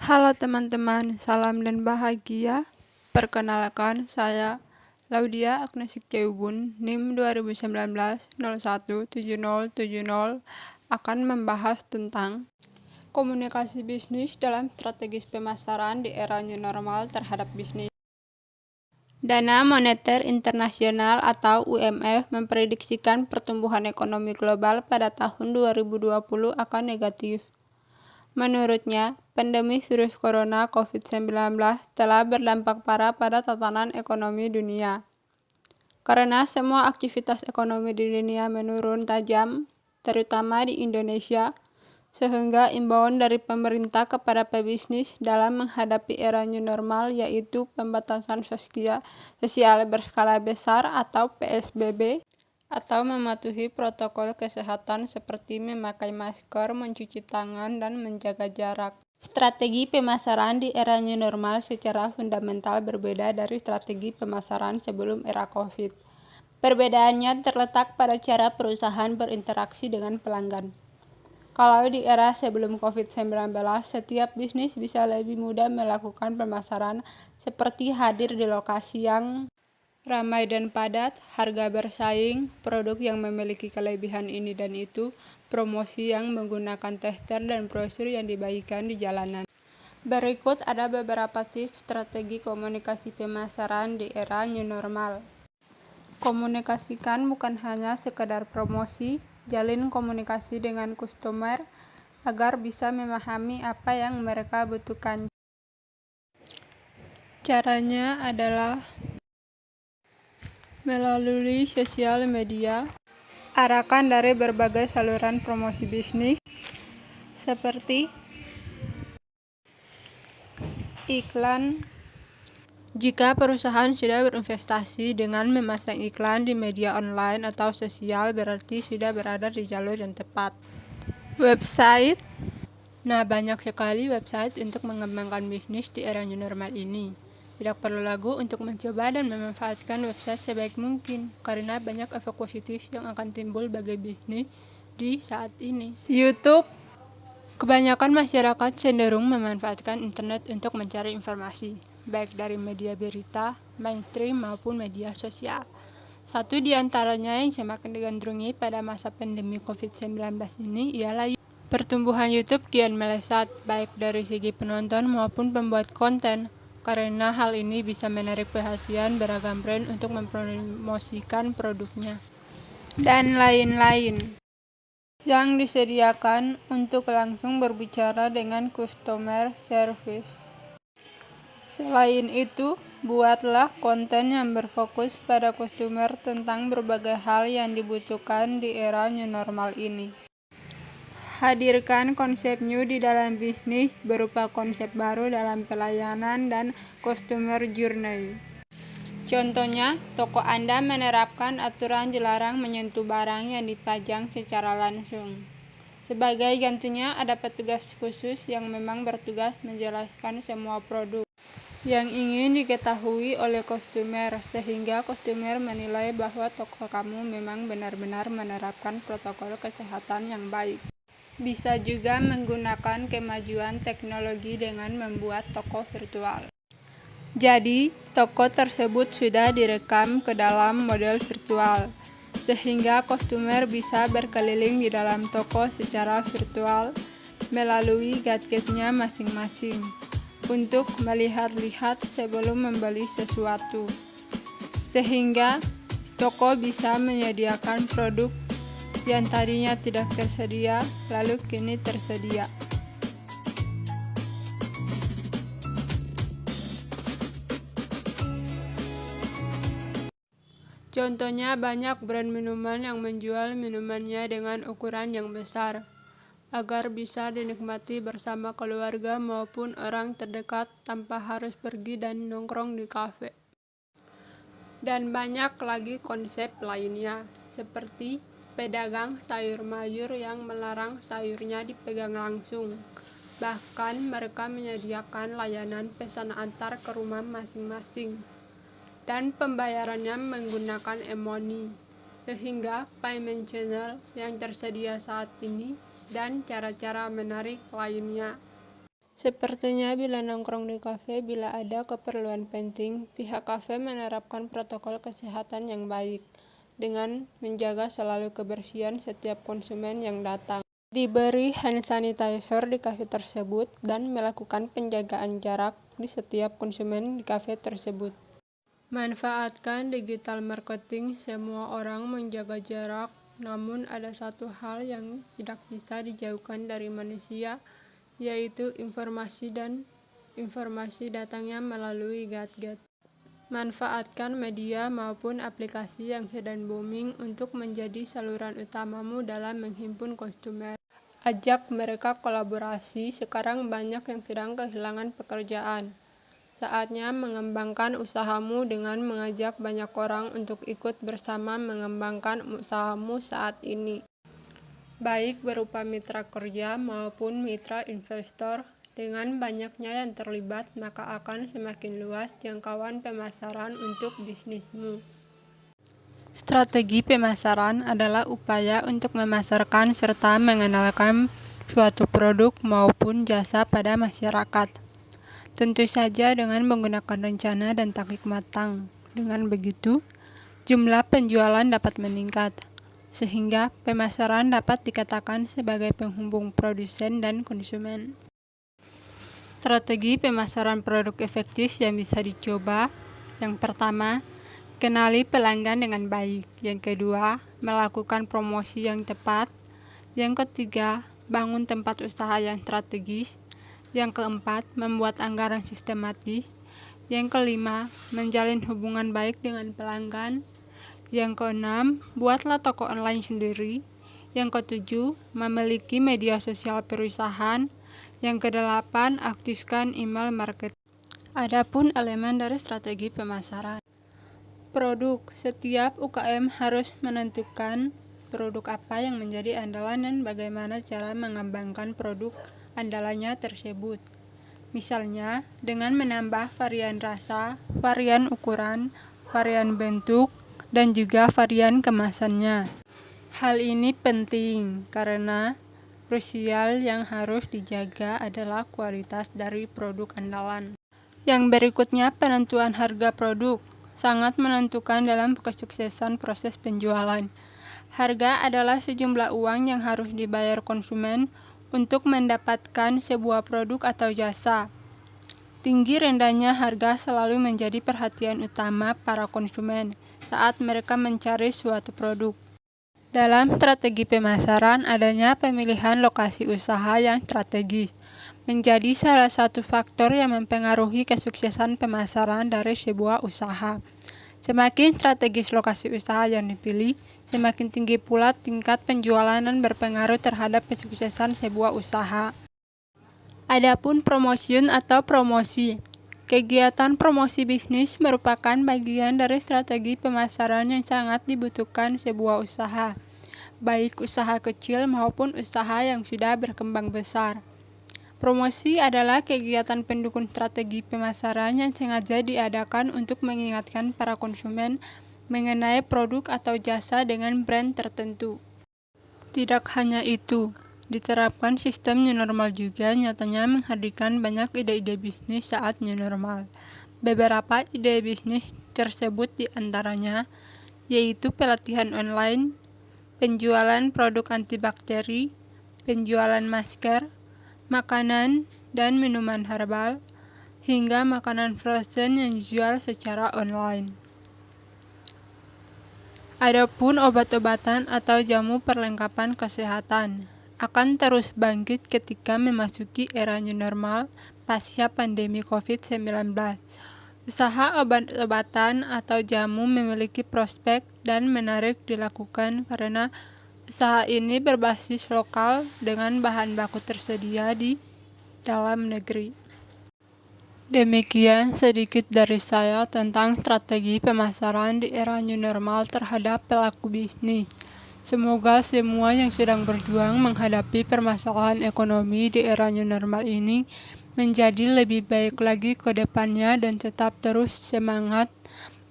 Halo teman-teman, salam dan bahagia. Perkenalkan, saya Laudia Agnesik Ceubun, NIM 2019-017070 akan membahas tentang komunikasi bisnis dalam strategis pemasaran di era new normal terhadap bisnis. Dana Moneter Internasional atau IMF memprediksikan pertumbuhan ekonomi global pada tahun 2020 akan negatif. Menurutnya, pandemi virus corona COVID-19 telah berdampak parah pada tatanan ekonomi dunia. Karena semua aktivitas ekonomi di dunia menurun tajam, terutama di Indonesia, sehingga imbauan dari pemerintah kepada pebisnis dalam menghadapi era new normal yaitu pembatasan sosial berskala besar atau PSBB, atau mematuhi protokol kesehatan seperti memakai masker, mencuci tangan, dan menjaga jarak. Strategi pemasaran di era new normal secara fundamental berbeda dari strategi pemasaran sebelum era COVID. Perbedaannya terletak pada cara perusahaan berinteraksi dengan pelanggan. Kalau di era sebelum COVID-19, setiap bisnis bisa lebih mudah melakukan pemasaran seperti hadir di lokasi yang ramai dan padat, harga bersaing, produk yang memiliki kelebihan ini dan itu, promosi yang menggunakan tester dan brosur yang dibagikan di jalanan. Berikut ada beberapa tips strategi komunikasi pemasaran di era new normal. Komunikasikan bukan hanya sekedar promosi, jalin komunikasi dengan customer agar bisa memahami apa yang mereka butuhkan. Caranya adalah melalui sosial media, arahkan dari berbagai saluran promosi bisnis seperti iklan. Jika perusahaan sudah berinvestasi dengan memasang iklan di media online atau sosial, berarti sudah berada di jalur yang tepat. Website. Nah, banyak sekali website untuk mengembangkan bisnis di era new normal ini. Tidak perlu ragu untuk mencoba dan memanfaatkan website sebaik mungkin, karena banyak efek positif yang akan timbul bagi bisnis di saat ini. YouTube. Kebanyakan masyarakat cenderung memanfaatkan internet untuk mencari informasi, baik dari media berita, mainstream maupun media sosial. Satu di antaranya yang semakin digandrungi pada masa pandemi COVID-19 ini ialah pertumbuhan YouTube kian melesat, baik dari segi penonton maupun pembuat konten, karena hal ini bisa menarik perhatian beragam brand untuk mempromosikan produknya, dan lain-lain yang disediakan untuk langsung berbicara dengan customer service. Selain itu, buatlah konten yang berfokus pada customer tentang berbagai hal yang dibutuhkan di era new normal ini. Hadirkan konsep new di dalam bisnis berupa konsep baru dalam pelayanan dan customer journey. Contohnya, toko Anda menerapkan aturan dilarang menyentuh barang yang dipajang secara langsung. Sebagai gantinya, ada petugas khusus yang memang bertugas menjelaskan semua produk yang ingin diketahui oleh customer, sehingga customer menilai bahwa toko kamu memang benar-benar menerapkan protokol kesehatan yang baik. Bisa juga menggunakan kemajuan teknologi dengan membuat toko virtual. Jadi, toko tersebut sudah direkam ke dalam model virtual, sehingga customer bisa berkeliling di dalam toko secara virtual melalui gadgetnya masing-masing untuk melihat-lihat sebelum membeli sesuatu, sehingga toko bisa menyediakan produk yang tadinya tidak tersedia, lalu kini tersedia. Contohnya, banyak brand minuman yang menjual minumannya dengan ukuran yang besar, agar bisa dinikmati bersama keluarga maupun orang terdekat tanpa harus pergi dan nongkrong di kafe. Dan banyak lagi konsep lainnya, seperti pedagang sayur mayur yang melarang sayurnya dipegang langsung. Bahkan mereka menyediakan layanan pesan antar ke rumah masing-masing, dan pembayarannya menggunakan e-money, sehingga payment channel yang tersedia saat ini dan cara-cara menarik lainnya. Sepertinya bila nongkrong di kafe, bila ada keperluan penting, pihak kafe menerapkan protokol kesehatan yang baik dengan menjaga selalu kebersihan setiap konsumen yang datang. Diberi hand sanitizer di kafe tersebut dan melakukan penjagaan jarak di setiap konsumen di kafe tersebut. Manfaatkan digital marketing. Semua orang menjaga jarak, namun ada satu hal yang tidak bisa dijauhkan dari manusia, yaitu informasi datangnya melalui gadget. Manfaatkan media maupun aplikasi yang sedang booming untuk menjadi saluran utamamu dalam menghimpun konsumen. Ajak mereka kolaborasi. Sekarang banyak yang sedang kehilangan pekerjaan. Saatnya mengembangkan usahamu dengan mengajak banyak orang untuk ikut bersama mengembangkan usahamu saat ini, baik berupa mitra kerja maupun mitra investor. Dengan banyaknya yang terlibat, maka akan semakin luas jangkauan pemasaran untuk bisnismu. Strategi pemasaran adalah upaya untuk memasarkan serta mengenalkan suatu produk maupun jasa pada masyarakat. Tentu saja dengan menggunakan rencana dan taktik matang. Dengan begitu, jumlah penjualan dapat meningkat, sehingga pemasaran dapat dikatakan sebagai penghubung produsen dan konsumen. Strategi pemasaran produk efektif yang bisa dicoba. Yang pertama, kenali pelanggan dengan baik. Yang kedua, melakukan promosi yang tepat. Yang ketiga, bangun tempat usaha yang strategis. Yang keempat, membuat anggaran sistematis. Yang kelima, menjalin hubungan baik dengan pelanggan. Yang keenam, buatlah toko online sendiri. Yang ketujuh, memiliki media sosial perusahaan. Yang kedelapan, aktifkan email marketing. Adapun elemen dari strategi pemasaran. Produk. Setiap UKM harus menentukan produk apa yang menjadi andalan dan bagaimana cara mengembangkan produk andalannya tersebut. Misalnya, dengan menambah varian rasa, varian ukuran, varian bentuk, dan juga varian kemasannya. Hal ini penting karena krusial yang harus dijaga adalah kualitas dari produk andalan. Yang berikutnya, penentuan harga produk sangat menentukan dalam kesuksesan proses penjualan. Harga adalah sejumlah uang yang harus dibayar konsumen untuk mendapatkan sebuah produk atau jasa. Tinggi rendahnya harga selalu menjadi perhatian utama para konsumen saat mereka mencari suatu produk. Dalam strategi pemasaran, adanya pemilihan lokasi usaha yang strategis menjadi salah satu faktor yang mempengaruhi kesuksesan pemasaran dari sebuah usaha. Semakin strategis lokasi usaha yang dipilih, semakin tinggi pula tingkat penjualan dan berpengaruh terhadap kesuksesan sebuah usaha. Adapun promosi atau promosi. Kegiatan promosi bisnis merupakan bagian dari strategi pemasaran yang sangat dibutuhkan sebuah usaha, baik usaha kecil maupun usaha yang sudah berkembang besar. Promosi adalah kegiatan pendukung strategi pemasaran yang sengaja diadakan untuk mengingatkan para konsumen mengenai produk atau jasa dengan brand tertentu. Tidak hanya itu, diterapkan sistem new normal juga nyatanya menghadirkan banyak ide-ide bisnis saat new normal. Beberapa ide bisnis tersebut diantaranya yaitu pelatihan online, penjualan produk antibakteri, penjualan masker, makanan dan minuman herbal, hingga makanan frozen yang dijual secara online. Adapun obat-obatan atau jamu perlengkapan kesehatan akan terus bangkit ketika memasuki era new normal pasca pandemi COVID-19. Usaha obat-obatan atau jamu memiliki prospek dan menarik dilakukan karena usaha ini berbasis lokal dengan bahan baku tersedia di dalam negeri. Demikian sedikit dari saya tentang strategi pemasaran di era new normal terhadap pelaku bisnis. Semoga semua yang sedang berjuang menghadapi permasalahan ekonomi di era new normal ini menjadi lebih baik lagi ke depannya dan tetap terus semangat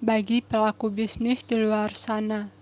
bagi pelaku bisnis di luar sana.